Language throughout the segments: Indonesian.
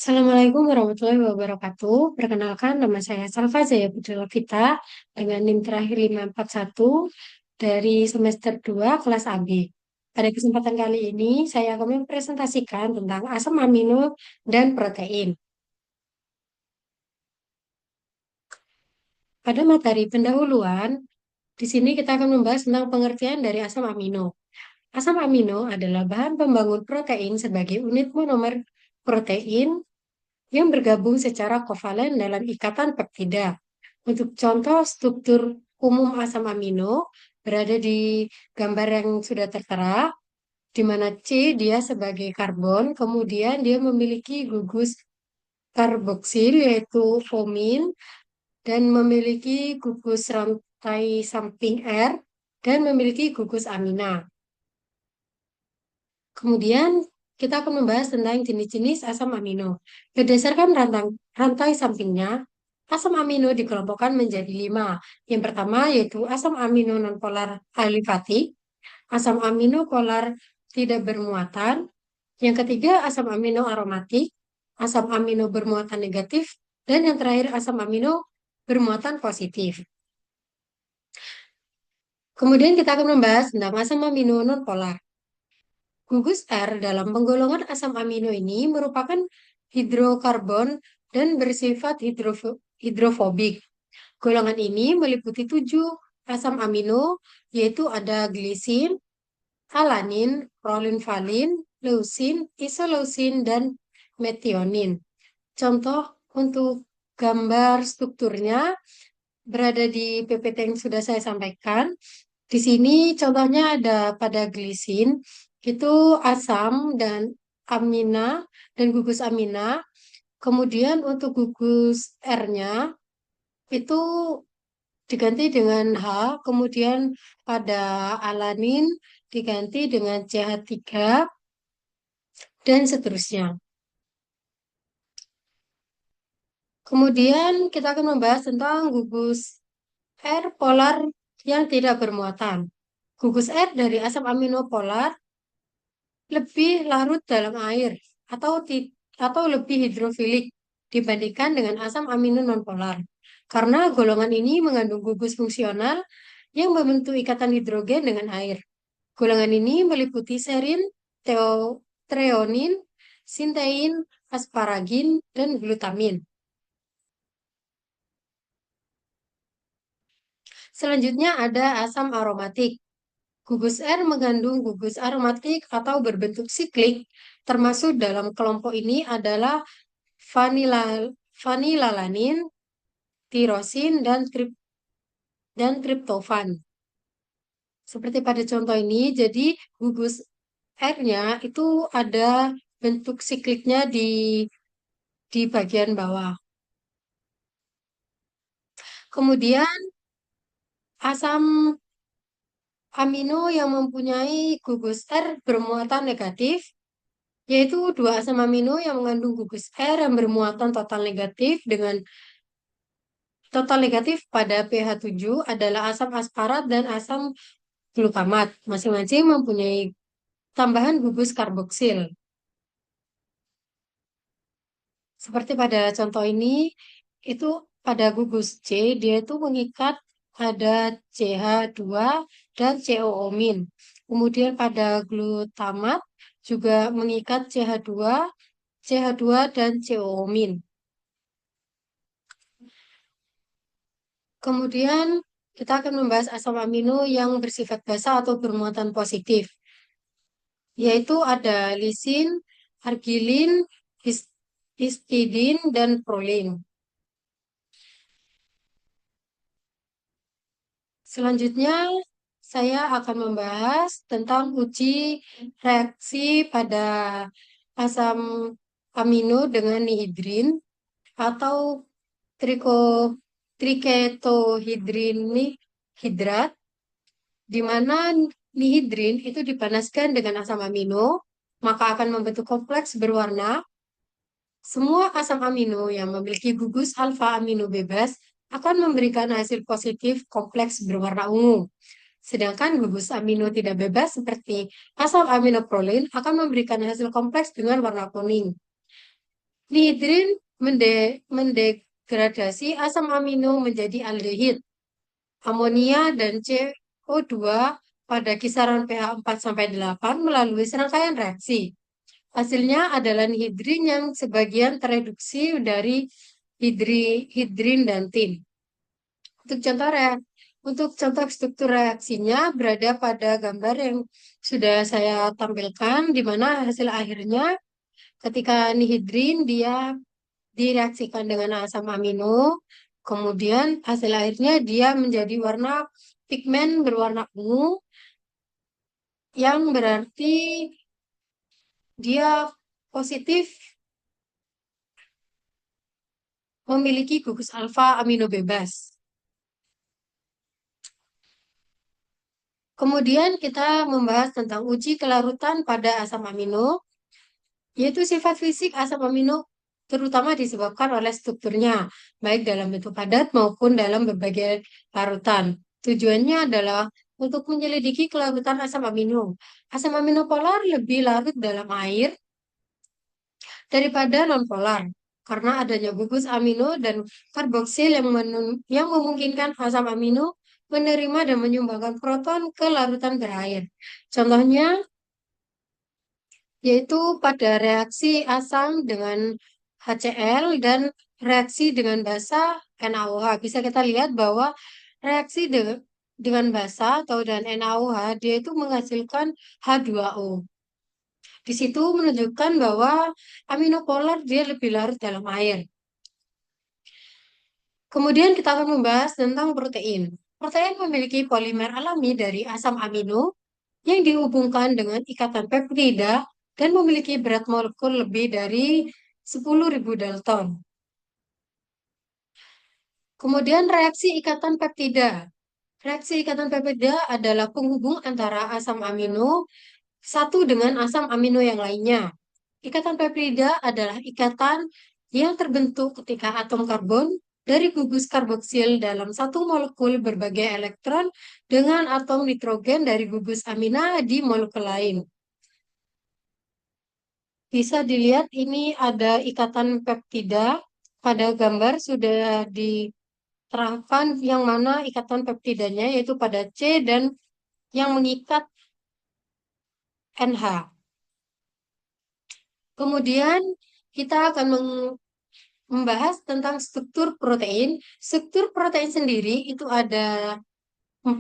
Assalamualaikum warahmatullahi wabarakatuh. Perkenalkan, nama saya Salva Zaya Putri Lovita dengan NIM terakhir 541 dari semester 2 kelas AB. Pada kesempatan kali ini, saya akan mempresentasikan tentang asam amino dan protein. Pada materi pendahuluan, di sini kita akan membahas tentang pengertian dari asam amino. Asam amino adalah bahan pembangun protein sebagai unit monomer protein yang bergabung secara kovalen dalam ikatan peptida. Untuk contoh struktur umum asam amino berada di gambar yang sudah tertera, di mana C dia sebagai karbon, kemudian dia memiliki gugus karboksil yaitu fomin dan memiliki gugus rantai samping R dan memiliki gugus amina. Kemudian kita akan membahas tentang jenis-jenis asam amino. Berdasarkan rantai sampingnya, asam amino dikelompokkan menjadi 5. Yang pertama yaitu asam amino nonpolar alifatik, asam amino polar tidak bermuatan. Yang ketiga asam amino aromatik, asam amino bermuatan negatif, dan yang terakhir asam amino bermuatan positif. Kemudian kita akan membahas tentang asam amino nonpolar. Gugus R dalam penggolongan asam amino ini merupakan hidrokarbon dan bersifat hidrofobik. Golongan ini meliputi 7 asam amino, yaitu ada glisin, alanin, prolin valin, leusin, isoleusin, dan metionin. Contoh untuk gambar strukturnya berada di PPT yang sudah saya sampaikan. Di sini contohnya ada pada glisin, itu asam dan amina dan gugus amina. Kemudian untuk gugus R-nya itu diganti dengan H, kemudian pada alanin diganti dengan CH3 dan seterusnya. Kemudian kita akan membahas tentang gugus R polar yang tidak bermuatan. Gugus R dari asam amino polar lebih larut dalam air atau atau lebih hidrofilik dibandingkan dengan asam amino nonpolar. Karena golongan ini mengandung gugus fungsional yang membentuk ikatan hidrogen dengan air. Golongan ini meliputi serin, treonin, sintein, asparagin, dan glutamin. Selanjutnya ada asam aromatik. Gugus R mengandung gugus aromatik atau berbentuk siklik, termasuk dalam kelompok ini adalah vanila, vanilalanin, tirosin, dan triptofan. Seperti pada contoh ini, jadi gugus R-nya itu ada bentuk sikliknya di bagian bawah. Kemudian asam amino yang mempunyai gugus R bermuatan negatif, yaitu 2 asam amino yang mengandung gugus R yang bermuatan total negatif dengan total negatif pada pH 7 adalah asam asparat dan asam glutamat. Masing-masing mempunyai tambahan gugus karboksil. Seperti pada contoh ini, itu pada gugus C, dia itu mengikat ada CH2 dan COO-min. Kemudian pada glutamat juga mengikat CH2 dan COO-min. Kemudian kita akan membahas asam amino yang bersifat basa atau bermuatan positif, yaitu ada lisin, argilin, histidin, dan prolin. Selanjutnya, saya akan membahas tentang uji reaksi pada asam amino dengan nihidrin atau triko, triketohidrin hidrat, di mana nihidrin itu dipanaskan dengan asam amino, maka akan membentuk kompleks berwarna. Semua asam amino yang memiliki gugus alfa amino bebas akan memberikan hasil positif kompleks berwarna ungu. Sedangkan gugus amino tidak bebas seperti asam amino prolin akan memberikan hasil kompleks dengan warna kuning. Nihidrin mendegradasi asam amino menjadi aldehid, amonia dan CO2 pada kisaran pH 4 sampai 8 melalui serangkaian reaksi. Hasilnya adalah nihidrin yang sebagian tereduksi dari hidrin dan tin. Untuk contoh untuk contoh struktur reaksinya berada pada gambar yang sudah saya tampilkan, di mana hasil akhirnya ketika nihidrin dia direaksikan dengan asam amino, kemudian hasil akhirnya dia menjadi warna pigmen berwarna ungu, yang berarti dia positif memiliki gugus alfa amino bebas. Kemudian kita membahas tentang uji kelarutan pada asam amino, yaitu sifat fisik asam amino terutama disebabkan oleh strukturnya, baik dalam bentuk padat maupun dalam berbagai larutan. Tujuannya adalah untuk menyelidiki kelarutan asam amino. Asam amino polar lebih larut dalam air daripada non-polar, karena adanya gugus amino dan karboksil yang memungkinkan asam amino menerima dan menyumbangkan proton ke larutan berair. Contohnya, yaitu pada reaksi asam dengan HCl dan reaksi dengan basa NaOH. Bisa kita lihat bahwa reaksi dengan basa atau dan NaOH dia itu menghasilkan H2O. Di situ menunjukkan bahwa aminopolar dia lebih larut dalam air. Kemudian kita akan membahas tentang protein. Protein memiliki polimer alami dari asam amino yang dihubungkan dengan ikatan peptida dan memiliki berat molekul lebih dari 10.000 Dalton. Kemudian reaksi ikatan peptida. Reaksi ikatan peptida adalah penghubung antara asam amino satu dengan asam amino yang lainnya. Ikatan peptida adalah ikatan yang terbentuk ketika atom karbon dari gugus karboksil dalam satu molekul berbagi elektron dengan atom nitrogen dari gugus amina di molekul lain. Bisa dilihat ini ada ikatan peptida pada gambar sudah diterangkan yang mana ikatan peptidanya yaitu pada C dan yang mengikat NH. Kemudian kita akan membahas tentang struktur protein. Struktur protein sendiri itu ada 4.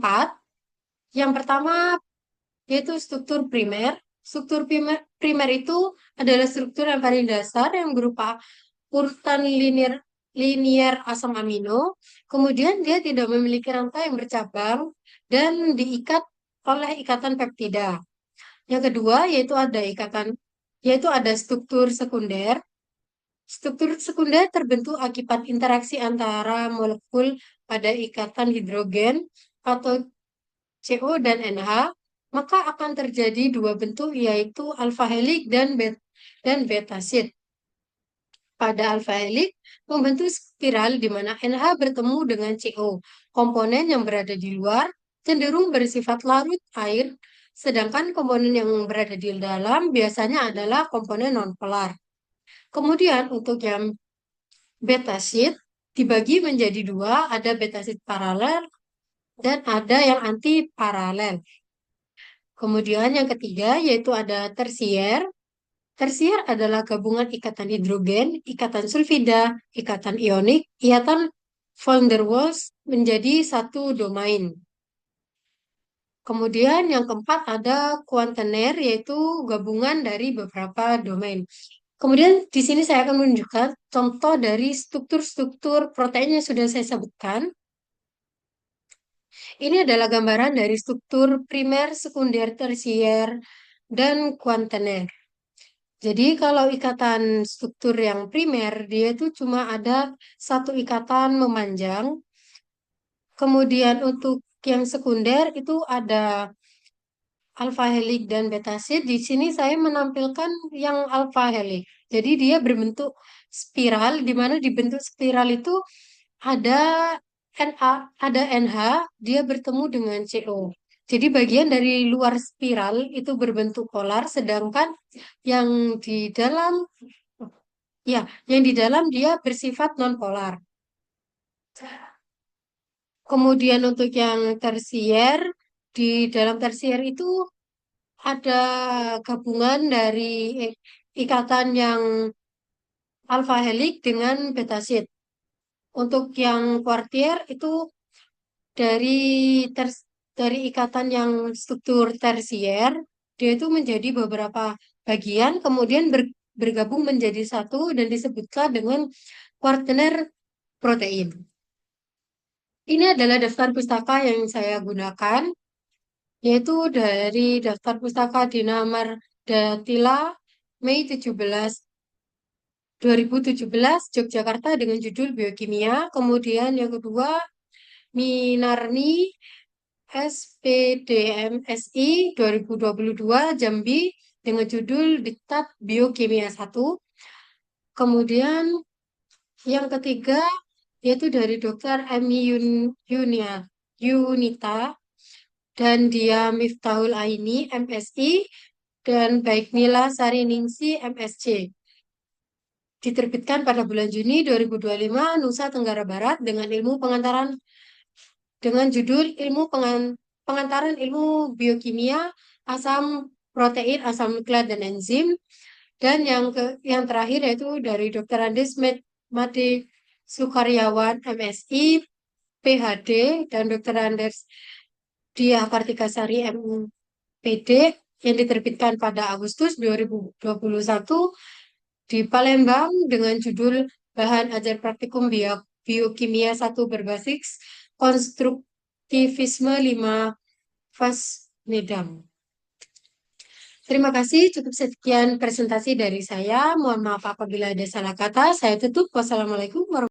Yang pertama yaitu struktur primer. Struktur primer itu adalah struktur yang paling dasar yang berupa urutan linier asam amino. Kemudian dia tidak memiliki rangka yang bercabang dan diikat oleh ikatan peptida. Yang kedua yaitu ada struktur sekunder. Struktur sekunder terbentuk akibat interaksi antara molekul pada ikatan hidrogen atau CO dan NH, maka akan terjadi dua bentuk yaitu alfa helix dan beta sheet. Pada alfa helix membentuk spiral di mana NH bertemu dengan CO. Komponen yang berada di luar cenderung bersifat larut air, sedangkan komponen yang berada di dalam biasanya adalah komponen nonpolar. Kemudian untuk yang beta sheet dibagi menjadi dua, ada beta sheet paralel dan ada yang anti paralel. Kemudian yang ketiga yaitu ada tersier. Tersier adalah gabungan ikatan hidrogen, ikatan sulfida, ikatan ionik, ikatan van der Waals menjadi satu domain. Kemudian yang keempat ada kuantener yaitu gabungan dari beberapa domain. Kemudian di sini saya akan menunjukkan contoh dari struktur-struktur protein yang sudah saya sebutkan. Ini adalah gambaran dari struktur primer, sekunder, tersier, dan kuantener. Jadi kalau ikatan struktur yang primer, dia itu cuma ada satu ikatan memanjang. Kemudian untuk yang sekunder itu ada alfa helix dan beta sheet. Di sini saya menampilkan yang alfa helix. Jadi dia berbentuk spiral, di mana di bentuk spiral itu ada ada NH, dia bertemu dengan CO. Jadi bagian dari luar spiral itu berbentuk polar, sedangkan yang di dalam Ya, yang di dalam dia bersifat nonpolar. Kemudian untuk yang tersier, di dalam tersier itu ada gabungan dari ikatan yang alfa helix dengan beta sheet. Untuk yang kuartier itu dari ters- dari ikatan yang struktur tersier, dia itu menjadi beberapa bagian, kemudian bergabung menjadi satu dan disebutkan dengan kuartener protein. Ini adalah daftar pustaka yang saya gunakan, yaitu dari daftar pustaka Dinamar Datila Mei 2017 Yogyakarta dengan judul Biokimia. Kemudian yang kedua Minarni SPDMSI 2022 Jambi dengan judul Diktat Biokimia 1. Kemudian yang ketiga yaitu dari Dr. Yunita dan dia Miftahul Aini MSI dan Baik Nila Sariningsi MSc. Diterbitkan pada bulan Juni 2025 Nusa Tenggara Barat dengan ilmu pengantaran dengan judul Pengantaran Ilmu Biokimia Asam Protein, Asam Nukleat dan Enzim. Dan yang terakhir yaitu dari Dr. Andes Made Sukaryawan MSI PhD dan Dr. Andes Diah Kartikasari MPD yang diterbitkan pada Agustus 2021 di Palembang dengan judul Bahan Ajar Praktikum Biokimia 1 berbasis Konstruktivisme 5 Fasnedam. Terima kasih, cukup sekian presentasi dari saya. Mohon maaf apabila ada salah kata. Saya tutup. Wassalamualaikum warahmatullahi wabarakatuh.